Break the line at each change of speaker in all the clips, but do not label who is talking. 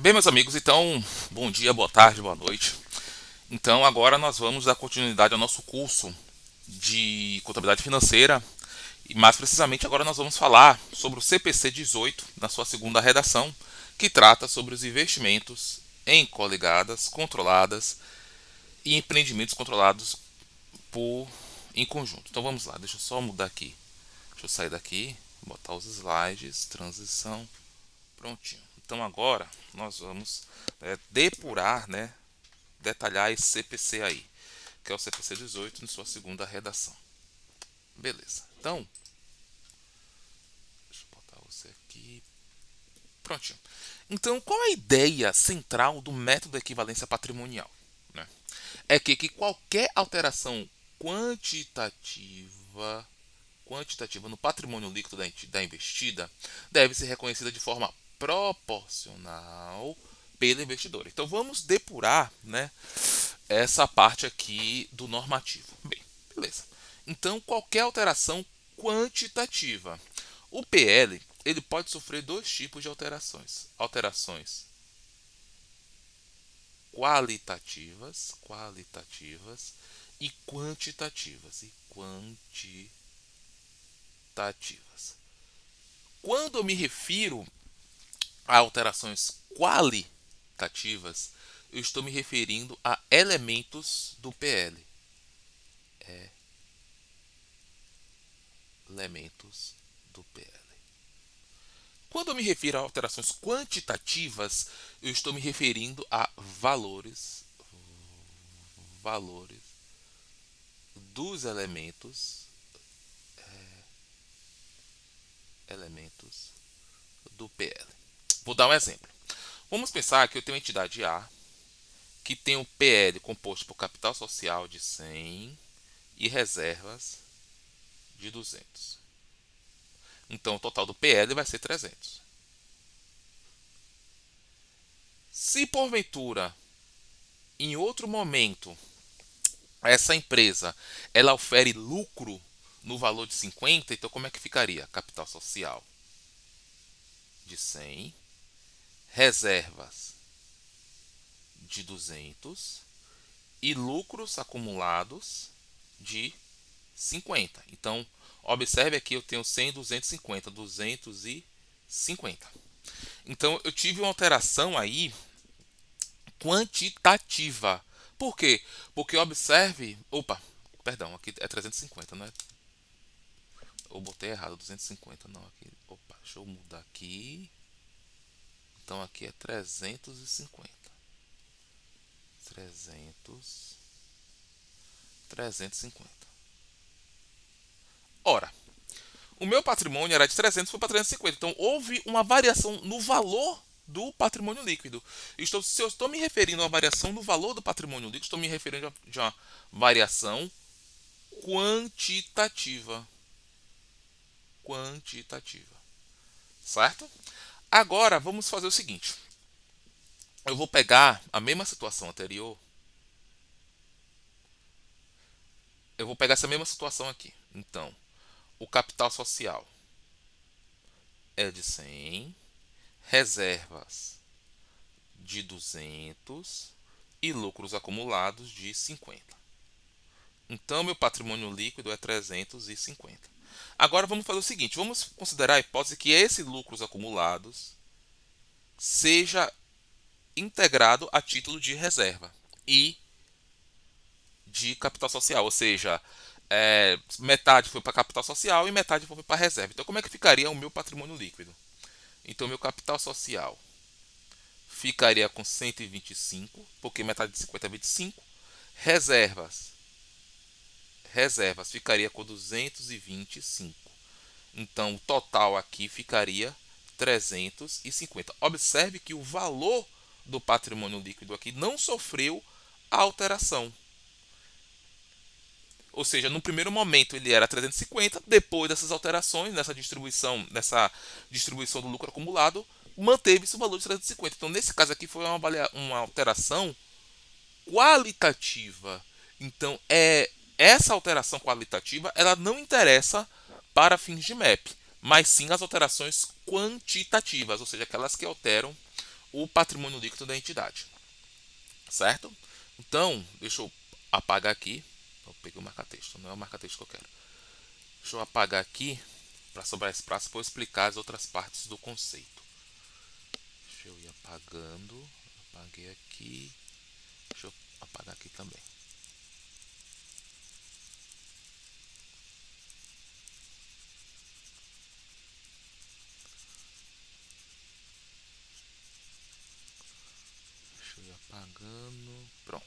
Bem, meus amigos, então, bom dia, boa tarde, boa noite. Então, agora nós vamos dar continuidade ao nosso curso de contabilidade financeira. E mais precisamente, agora nós vamos falar sobre o CPC 18, na sua segunda redação, que trata sobre os investimentos em coligadas, controladas e empreendimentos controlados por em conjunto. Então vamos lá, deixa eu só mudar aqui. Deixa eu sair daqui, botar os slides, transição, prontinho. Então agora nós vamos depurar, detalhar esse CPC aí, que é o CPC 18 em sua segunda redação. Beleza. Então, deixa eu botar você aqui. Prontinho. Então, qual é a ideia central do método de equivalência patrimonial? Né? É que qualquer alteração quantitativa no patrimônio líquido da investida deve ser reconhecida de forma proporcional pelo investidor. Então vamos depurar, essa parte aqui do normativo. Bem, beleza. Então qualquer alteração quantitativa. O PL ele pode sofrer dois tipos de alterações: alterações qualitativas e quantitativas. Quando eu me refiro a alterações qualitativas, eu estou me referindo a elementos do PL. Elementos do PL. Quando eu me refiro a alterações quantitativas, eu estou me referindo a valores dos elementos do PL. Vou dar um exemplo. Vamos pensar que eu tenho uma entidade A que tem um PL composto por capital social de 100 e reservas de 200. Então o total do PL vai ser 300. Se porventura, em outro momento, essa empresa ela ofere lucro no valor de 50, então como é que ficaria? Capital social de 100, reservas de 200 e lucros acumulados de 50. Então, observe aqui, eu tenho 100, 250, 250. Então, eu tive uma alteração aí quantitativa. Por quê? Porque observe, opa, perdão, aqui é 350, não é? Eu botei errado, 250, não, aqui. Opa, deixa eu mudar aqui. Então aqui é 350. 300, 350. Ora, o meu patrimônio era de 300, foi para 350. Então houve uma variação no valor do patrimônio líquido. Se eu estou me referindo a uma variação no valor do patrimônio líquido, estou me referindo a uma variação quantitativa. Quantitativa. Certo? Agora vamos fazer o seguinte. Eu vou pegar a mesma situação anterior. Eu vou pegar essa mesma situação aqui. Então, o capital social é de 100, reservas de 200 e lucros acumulados de 50. Então, meu patrimônio líquido é 350. Agora vamos fazer o seguinte, vamos considerar a hipótese que esses lucros acumulados seja integrado a título de reserva e de capital social, ou seja, metade foi para capital social e metade foi para reserva. Então, como é que ficaria o meu patrimônio líquido? Então, meu capital social ficaria com 125, porque metade de 50 é 25. Reservas. Reservas ficaria com 225. Então, o total aqui ficaria 350. Observe que o valor do patrimônio líquido aqui não sofreu alteração. Ou seja, no primeiro momento ele era 350, depois dessas alterações, nessa distribuição do lucro acumulado, manteve-se o valor de 350. Então, nesse caso aqui, foi uma alteração qualitativa. Então, essa alteração qualitativa ela não interessa para fins de MAP, mas sim as alterações quantitativas, ou seja, aquelas que alteram o patrimônio líquido da entidade, certo? Então, deixa eu apagar aqui. Eu peguei o marca-texto, não é o marca-texto que eu quero. Deixa eu apagar aqui para sobrar espaço para eu explicar as outras partes do conceito. Deixa eu ir apagando. Apaguei aqui. Deixa eu apagar aqui também. Deixa eu ir apagando. Pronto.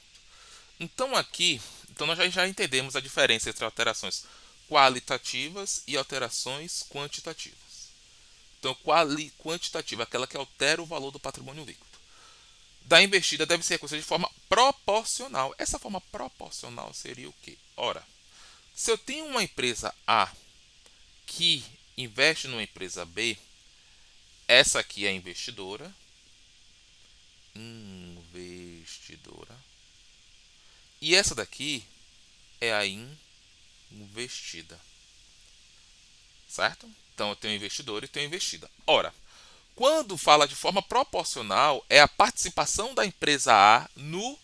Então aqui, então nós já entendemos a diferença entre alterações qualitativas e alterações quantitativas. Então, quantitativa, aquela que altera o valor do patrimônio líquido. Da investida deve ser reconhecida de forma proporcional. Essa forma proporcional seria o quê? Ora, se eu tenho uma empresa A que investe numa empresa B, essa aqui é a investidora, e essa daqui é a investida, certo? Então eu tenho investidor e tenho investida. Ora, quando fala de forma proporcional, é a participação da empresa A no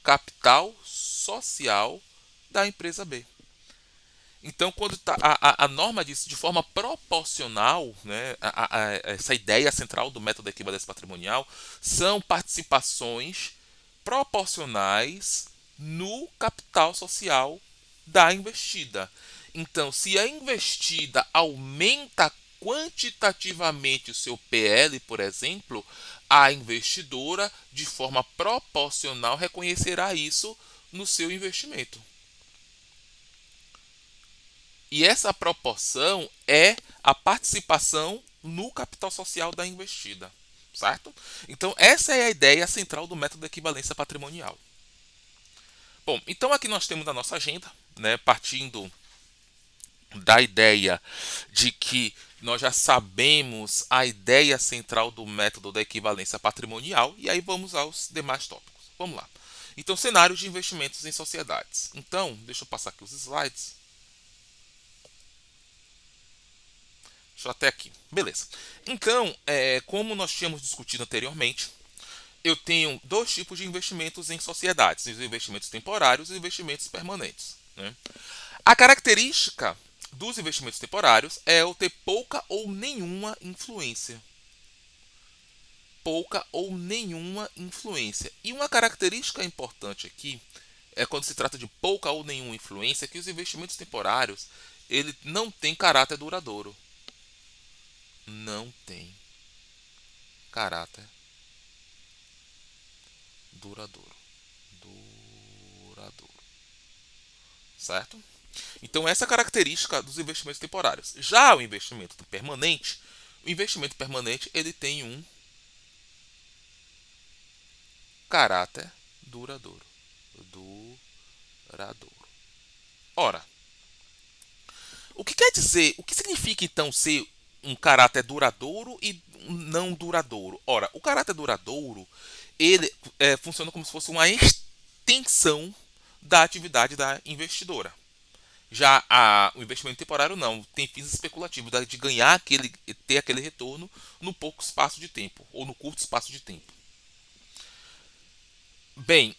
capital social da empresa B. Então, quando a norma diz de forma proporcional, né, essa ideia central do método da equivalência patrimonial são participações proporcionais no capital social da investida. Então, se a investida aumenta quantitativamente o seu PL, por exemplo, a investidora, de forma proporcional, reconhecerá isso no seu investimento. E essa proporção é a participação no capital social da investida, certo? Então, essa é a ideia central do método de equivalência patrimonial. Bom, então aqui nós temos a nossa agenda, né, partindo da ideia de que nós já sabemos a ideia central do método da equivalência patrimonial, e aí vamos aos demais tópicos. Vamos lá. Então, cenários de investimentos em sociedades. Então, deixa eu passar aqui os slides. Deixa eu até aqui. Beleza. Então, como nós tínhamos discutido anteriormente, eu tenho dois tipos de investimentos em sociedades: os investimentos temporários e os investimentos permanentes, né? A característica dos investimentos temporários é o ter pouca ou nenhuma influência. Pouca ou nenhuma influência. E uma característica importante aqui é quando se trata de pouca ou nenhuma influência, que os investimentos temporários ele não tem caráter duradouro. Não tem caráter duradouro. Duradouro. Certo? Então, essa é a característica dos investimentos temporários. Já o investimento permanente ele tem um caráter duradouro. Duradouro. Ora, o que quer dizer, o que significa então ser um caráter duradouro e não duradouro? Ora, o caráter duradouro ele funciona como se fosse uma extensão da atividade da investidora. Já o investimento temporário não, tem fins especulativos, de ganhar ter aquele retorno no pouco espaço de tempo, ou no curto espaço de tempo. Bem,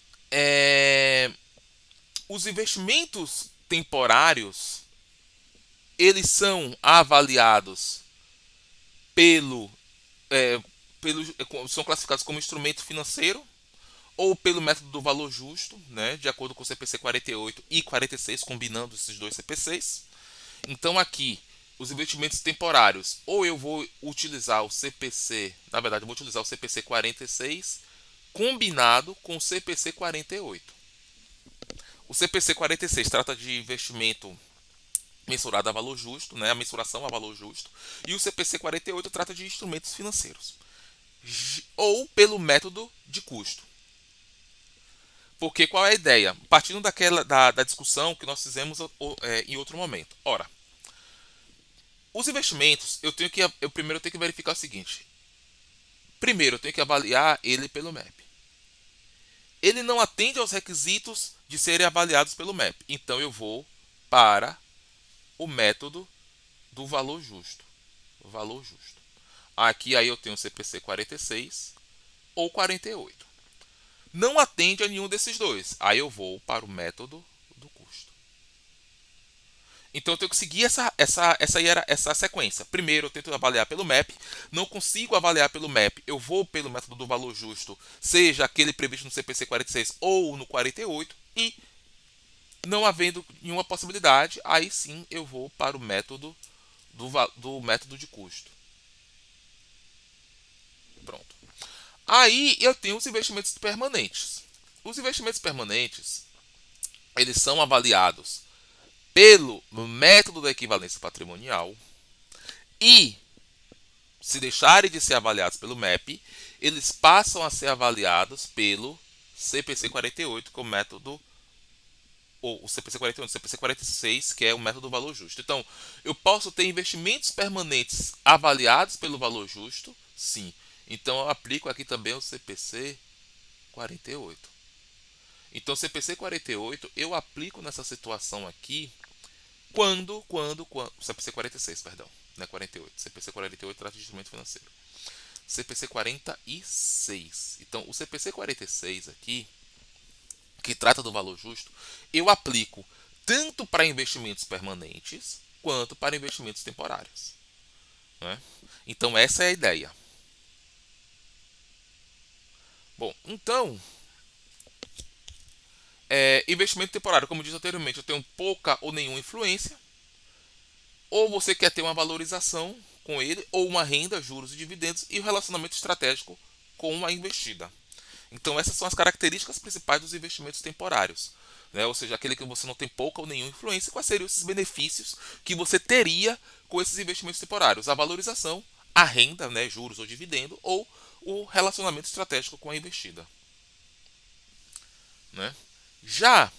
os investimentos temporários, eles são avaliados pelo, é, são classificados como instrumento financeiro, ou pelo método do valor justo, né, de acordo com o CPC 48 e 46, combinando esses dois CPCs. Então aqui, os investimentos temporários, ou eu vou utilizar o CPC, na verdade eu vou utilizar o CPC 46 combinado com o CPC 48. O CPC 46 trata de investimento mensurado a valor justo, né, a mensuração a valor justo, e o CPC 48 trata de instrumentos financeiros, ou pelo método de custo. Porque qual é a ideia? Partindo da discussão que nós fizemos em outro momento. Ora, os investimentos, eu primeiro tenho que verificar o seguinte. Primeiro, eu tenho que avaliar ele pelo MEP. Ele não atende aos requisitos de serem avaliados pelo MEP. Então eu vou para o método do valor justo. Valor justo. Aqui aí eu tenho o CPC 46 ou 48. Não atende a nenhum desses dois. Aí eu vou para o método do custo. Então eu tenho que seguir essa sequência. Primeiro eu tento avaliar pelo MAP. Não consigo avaliar pelo MAP. Eu vou pelo método do valor justo, seja aquele previsto no CPC 46 ou no 48. E não havendo nenhuma possibilidade, aí sim eu vou para o método do método de custo. Pronto. Aí eu tenho os investimentos permanentes. Os investimentos permanentes, eles são avaliados pelo método da equivalência patrimonial e, se deixarem de ser avaliados pelo MEP, eles passam a ser avaliados pelo CPC 48, que é o método, ou o CPC 41, o CPC 46, que é o método do valor justo. Então, eu posso ter investimentos permanentes avaliados pelo valor justo, sim. Então, eu aplico aqui também o CPC 48. Então, o CPC 48 eu aplico nessa situação aqui quando CPC 46, perdão, não é 48. CPC 48 trata de instrumento financeiro. CPC 46. Então, o CPC 46 aqui, que trata do valor justo, eu aplico tanto para investimentos permanentes quanto para investimentos temporários, né? Então, essa é a ideia. Bom, então, investimento temporário, como disse anteriormente, eu tenho pouca ou nenhuma influência. Ou você quer ter uma valorização com ele, ou uma renda, juros e dividendos, e o relacionamento estratégico com a investida. Então essas são as características principais dos investimentos temporários, né? Ou seja, aquele que você não tem pouca ou nenhuma influência. Quais seriam esses benefícios que você teria com esses investimentos temporários? A valorização, a renda, né, juros ou dividendo, ou o relacionamento estratégico com a investida, né? Já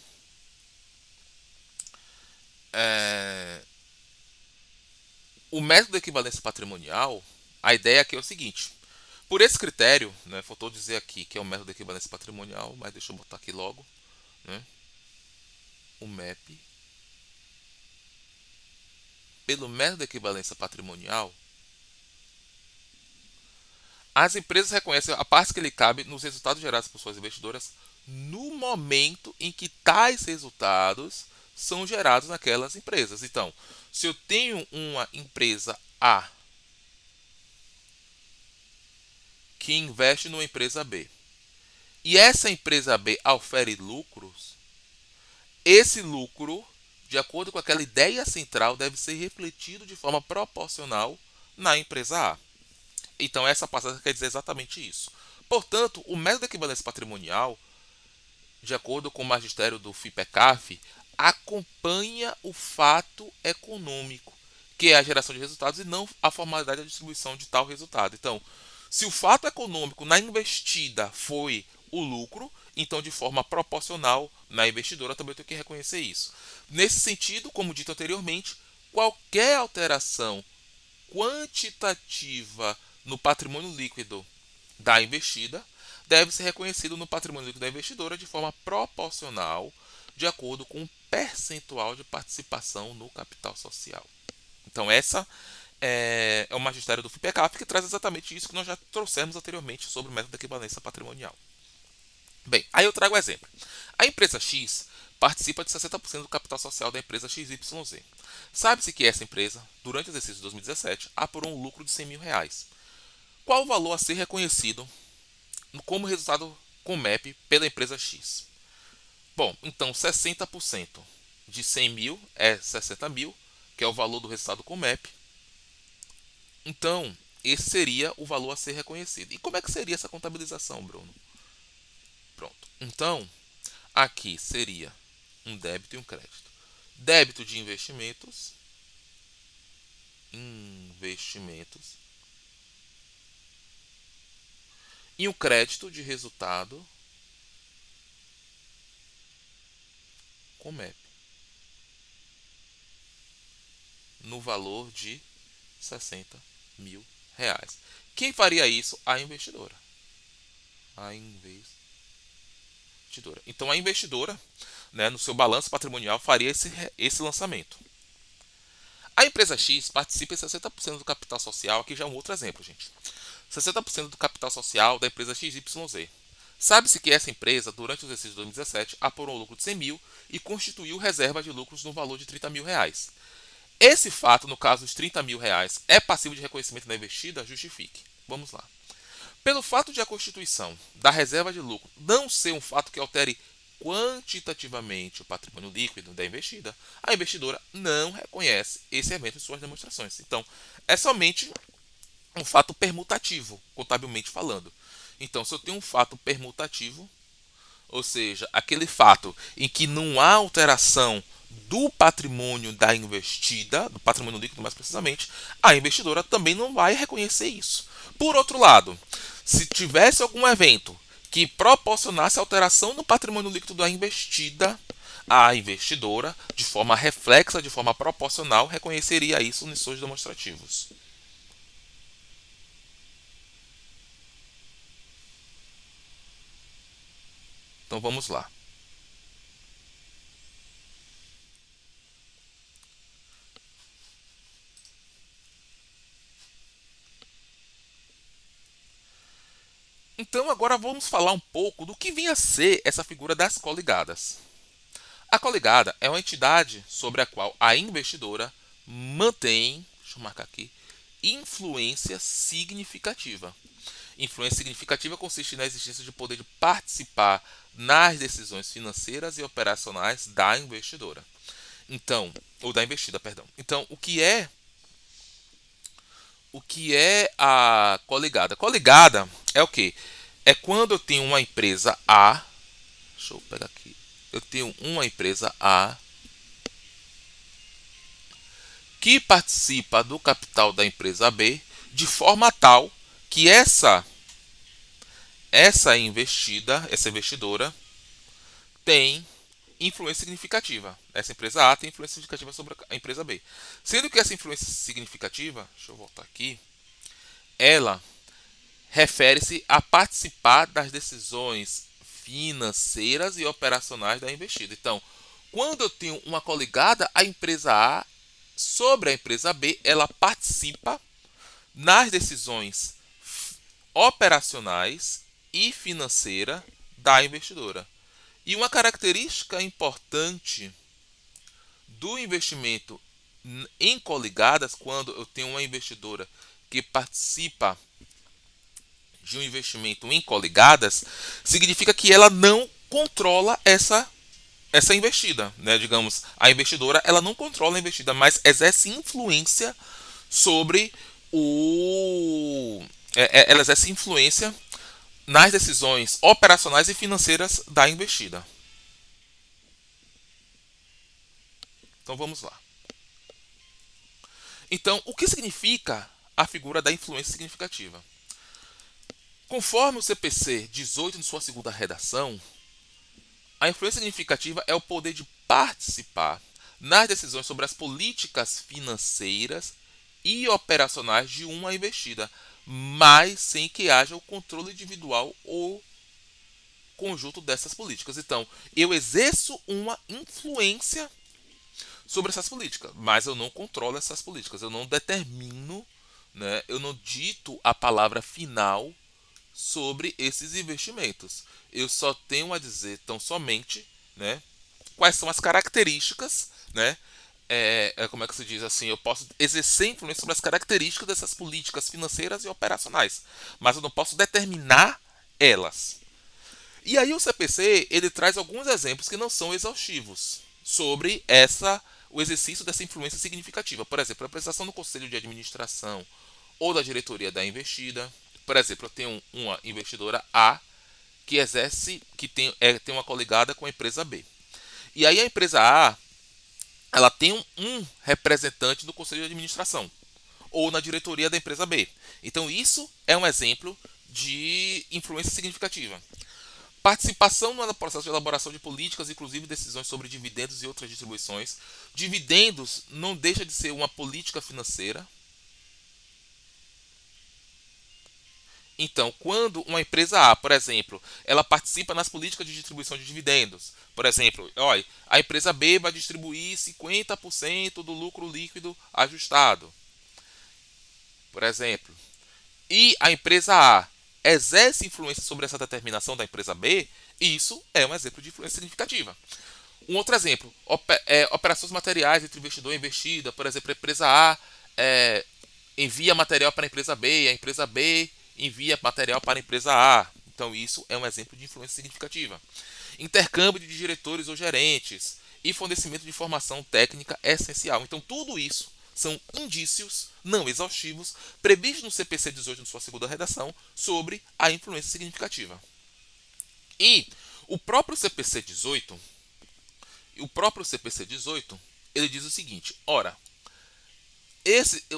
é, o método de equivalência patrimonial, a ideia aqui é o seguinte: por esse critério, né, faltou dizer aqui que é o método de equivalência patrimonial, mas deixa eu botar aqui logo, né, o MEP. Pelo método de equivalência patrimonial, as empresas reconhecem a parte que lhe cabe nos resultados gerados por suas investidoras no momento em que tais resultados são gerados naquelas empresas. Então, se eu tenho uma empresa A que investe numa empresa B e essa empresa B ofere lucros, esse lucro, de acordo com aquela ideia central, deve ser refletido de forma proporcional na empresa A. Então, essa passagem quer dizer exatamente isso. Portanto, o método de equivalência patrimonial, de acordo com o magistério do FIPECAF, acompanha o fato econômico, que é a geração de resultados, e não a formalidade da distribuição de tal resultado. Então, se o fato econômico na investida foi o lucro, então de forma proporcional na investidora também eu tenho que reconhecer isso. Nesse sentido, como dito anteriormente, qualquer alteração quantitativa no patrimônio líquido da investida deve ser reconhecido no patrimônio líquido da investidora de forma proporcional, de acordo com o percentual de participação no capital social. Então, essa é o magistério do FIPECAF, que traz exatamente isso que nós já trouxemos anteriormente sobre o método de equivalência patrimonial. Bem, aí eu trago o exemplo. A empresa X participa de 60% do capital social da empresa XYZ. Sabe-se que essa empresa, durante o exercício de 2017, apurou um lucro de R$ 100.000. Qual o valor a ser reconhecido como resultado com MEP pela empresa X? Bom, então 60% de 100 mil é 60 mil, que é o valor do resultado com MEP. Então, esse seria o valor a ser reconhecido. E como é que seria essa contabilização, Bruno? Pronto. Então, aqui seria um débito e um crédito. Débito de investimentos, e um crédito de resultado com MEP, no valor de R$ 60.000. Quem faria isso? A investidora. Então a investidora, né, no seu balanço patrimonial, faria esse lançamento. A empresa X participa em 60% do capital social. Aqui já é um outro exemplo, gente. 60% do capital social da empresa XYZ. Sabe-se que essa empresa, durante o exercício de 2017, apurou um lucro de 100 mil e constituiu reserva de lucros no valor de 30 mil reais. Esse fato, no caso dos 30 mil reais, é passível de reconhecimento da investida? Justifique. Vamos lá. Pelo fato de a constituição da reserva de lucro não ser um fato que altere quantitativamente o patrimônio líquido da investida, a investidora não reconhece esse evento em suas demonstrações. Então, é somente um fato permutativo, contabilmente falando. Então, se eu tenho um fato permutativo, ou seja, aquele fato em que não há alteração do patrimônio da investida, do patrimônio líquido mais precisamente, a investidora também não vai reconhecer isso. Por outro lado, se tivesse algum evento que proporcionasse alteração no patrimônio líquido da investida, a investidora, de forma reflexa, de forma proporcional, reconheceria isso nos seus demonstrativos. Então vamos lá. Então agora vamos falar um pouco do que vinha a ser essa figura das coligadas. A coligada é uma entidade sobre a qual a investidora mantém, deixa eu marcar aqui, influência significativa. Influência significativa consiste na existência de poder de participar nas decisões financeiras e operacionais da investidora. Então, ou da investida, perdão. Então, o que é a coligada? Coligada é o quê? É quando eu tenho uma empresa A, deixa eu pegar aqui. Eu tenho uma empresa A que participa do capital da empresa B de forma tal que essa investidora tem influência significativa. Essa empresa A tem influência significativa sobre a empresa B. Sendo que essa influência significativa, deixa eu voltar aqui, ela refere-se a participar das decisões financeiras e operacionais da investida. Então, quando eu tenho uma coligada, a empresa A sobre a empresa B, ela participa nas decisões operacionais e financeira da investidora. E uma característica importante do investimento em coligadas, quando eu tenho uma investidora que participa de um investimento em coligadas, significa que ela não controla essa investida, né? Digamos, a investidora ela não controla a investida, mas exerce influência sobre ela exerce influência nas decisões operacionais e financeiras da investida. Então vamos lá. Então, o que significa a figura da influência significativa? Conforme o CPC 18, em sua segunda redação, a influência significativa é o poder de participar nas decisões sobre as políticas financeiras e operacionais de uma investida, mas sem que haja o controle individual ou conjunto dessas políticas. Então, eu exerço uma influência sobre essas políticas, mas eu não controlo essas políticas, eu não determino, né, eu não dito a palavra final sobre esses investimentos. Eu só tenho a dizer tão somente, né, quais são as características, né, como é que se diz assim, eu posso exercer influência sobre as características dessas políticas financeiras e operacionais, mas eu não posso determinar elas. E aí o CPC ele traz alguns exemplos que não são exaustivos sobre o exercício dessa influência significativa. Por exemplo, a prestação do conselho de administração ou da diretoria da investida. Por exemplo, eu tenho uma investidora A que exerce, tem uma coligada com a empresa B. E aí a empresa A, ela tem um representante no conselho de administração ou na diretoria da empresa B. Então isso é um exemplo de influência significativa. Participação no processo de elaboração de políticas, inclusive decisões sobre dividendos e outras distribuições. Dividendos não deixa de ser uma política financeira. Então, quando uma empresa A, por exemplo, ela participa nas políticas de distribuição de dividendos, por exemplo, olha, a empresa B vai distribuir 50% do lucro líquido ajustado, por exemplo. e a empresa A exerce influência sobre essa determinação da empresa B, isso é um exemplo de influência significativa. Um outro exemplo, operações materiais entre investidor e investida. Por exemplo, a empresa A é, envia material para a empresa B, e a empresa B envia material para a empresa A. Então, isso é um exemplo de influência significativa. Intercâmbio de diretores ou gerentes e fornecimento de informação técnica é essencial. Então, tudo isso são indícios não exaustivos previstos no CPC 18, na sua segunda redação, sobre a influência significativa. E o próprio CPC 18, ele diz o seguinte: ora,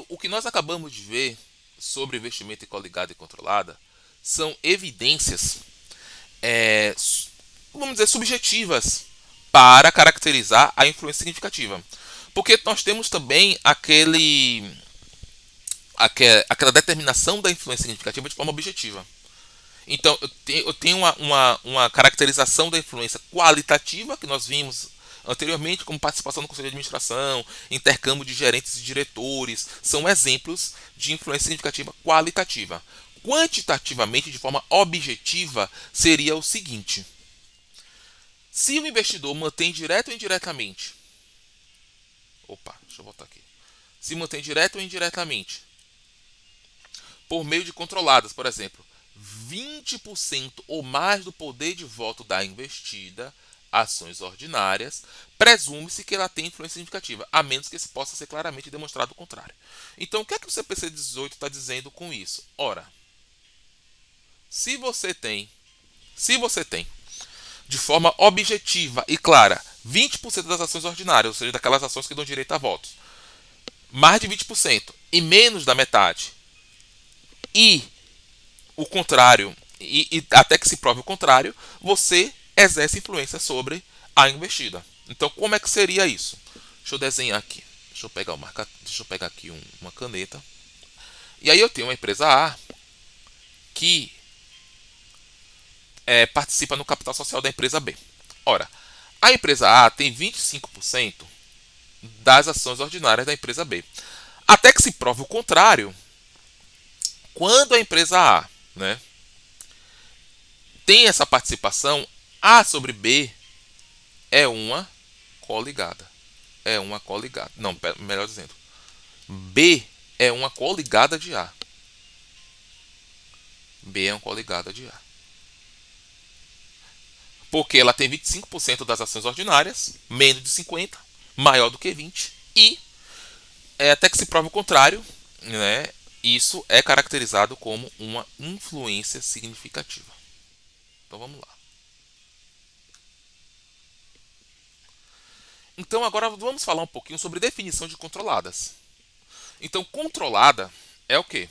o que nós acabamos de ver sobre investimento em coligada e controlada são evidências, é, vamos dizer, subjetivas para caracterizar a influência significativa. Porque nós temos também aquela determinação da influência significativa de forma objetiva. Então, eu tenho uma caracterização da influência qualitativa, que nós vimos anteriormente, como participação no conselho de administração, intercâmbio de gerentes e diretores, são exemplos de influência significativa qualitativa. Quantitativamente, de forma objetiva, seria o seguinte: se o investidor mantém direto ou indiretamente, deixa eu voltar aqui. Se mantém direto ou indiretamente, por meio de controladas, por exemplo, 20% ou mais do poder de voto da investida, ações ordinárias, presume-se que ela tem influência significativa, a menos que se possa ser claramente demonstrado o contrário. Então, o que é que o CPC 18 está dizendo com isso? Ora, se você tem, de forma objetiva e clara, 20% das ações ordinárias, ou seja, daquelas ações que dão direito a votos, mais de 20% e menos da metade, e o contrário, e até que se prove o contrário, você exerce influência sobre a investida. Então, como é que seria isso? Deixa eu desenhar aqui. Deixa eu pegar aqui uma caneta. E aí eu tenho uma empresa A que participa no capital social da empresa B. Ora, a empresa A tem 25% das ações ordinárias da empresa B. Até que se prove o contrário, quando a empresa A, né, tem essa participação, A sobre B é uma coligada. Não, melhor dizendo, B é uma coligada de A. B é uma coligada de A. Porque ela tem 25% das ações ordinárias, menos de 50%, maior do que 20%, e até que se prove o contrário, né, isso é caracterizado como uma influência significativa. Então vamos lá. Então agora vamos falar um pouquinho sobre definição de controladas. Então, controlada é o quê?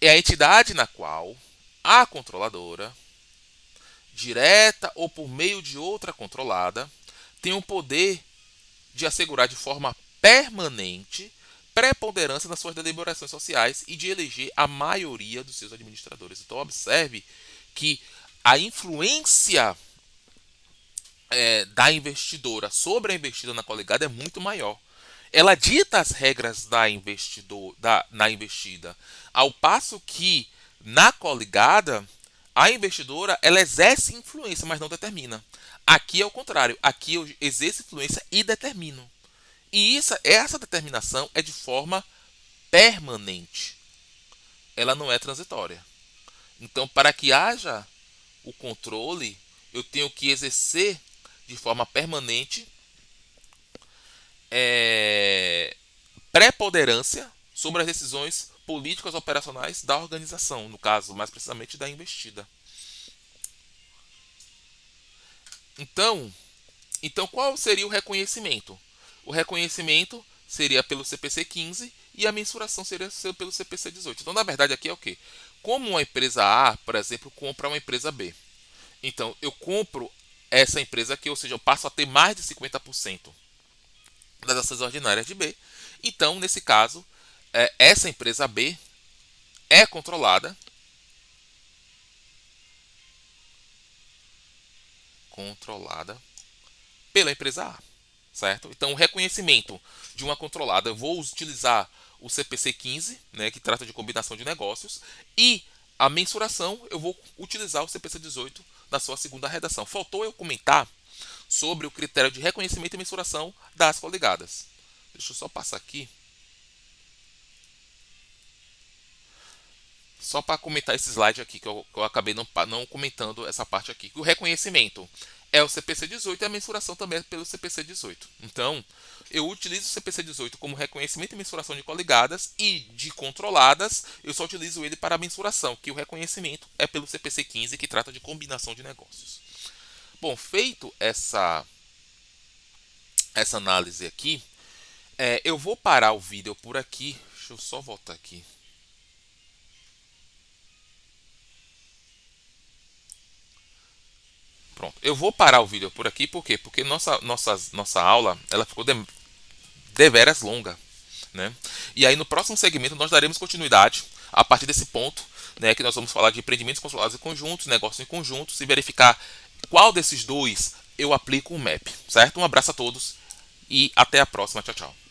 É a entidade na qual a controladora, direta ou por meio de outra controlada, tem o poder de assegurar de forma permanente preponderância nas suas deliberações sociais e de eleger a maioria dos seus administradores. Então, observe que a influência da investidora sobre a investida na coligada é muito maior. Ela dita as regras na investida, ao passo que na coligada a investidora ela exerce influência, mas não determina. Aqui é o contrário. Aqui eu exerço influência e determino. E essa determinação é de forma permanente. Ela não é transitória. Então, para que haja o controle, eu tenho que exercer de forma permanente preponderância sobre as decisões políticas operacionais da organização, no caso, mais precisamente da investida. Então qual seria o reconhecimento? O reconhecimento seria pelo CPC 15 e a mensuração seria pelo CPC 18. Então, na verdade, aqui é o quê? Como uma empresa A, por exemplo, compra uma empresa B. Então, eu compro essa empresa aqui, ou seja, eu passo a ter mais de 50% das ações ordinárias de B. Então, nesse caso, essa empresa B é controlada pela empresa A, certo? Então, o reconhecimento de uma controlada, eu vou utilizar o CPC 15, né, que trata de combinação de negócios, e a mensuração eu vou utilizar o CPC 18 na sua segunda redação. Faltou eu comentar sobre o critério de reconhecimento e mensuração das coligadas. Deixa eu só passar aqui, só para comentar esse slide aqui, que eu acabei não comentando essa parte aqui. O reconhecimento é o CPC 18 e a mensuração também é pelo CPC 18. Então, eu utilizo o CPC 18 como reconhecimento e mensuração de coligadas, e de controladas eu só utilizo ele para a mensuração, que o reconhecimento é pelo CPC 15, que trata de combinação de negócios. Bom, feito essa análise aqui, eu vou parar o vídeo por aqui. Deixa eu só voltar aqui. Pronto, eu vou parar o vídeo por aqui, por quê? Porque nossa aula ela ficou deveras longa, né? E aí no próximo segmento nós daremos continuidade a partir desse ponto, né, que nós vamos falar de empreendimentos controlados em conjuntos, negócios em conjuntos, e verificar qual desses dois eu aplico o MAP, certo? Um abraço a todos e até a próxima. Tchau, tchau.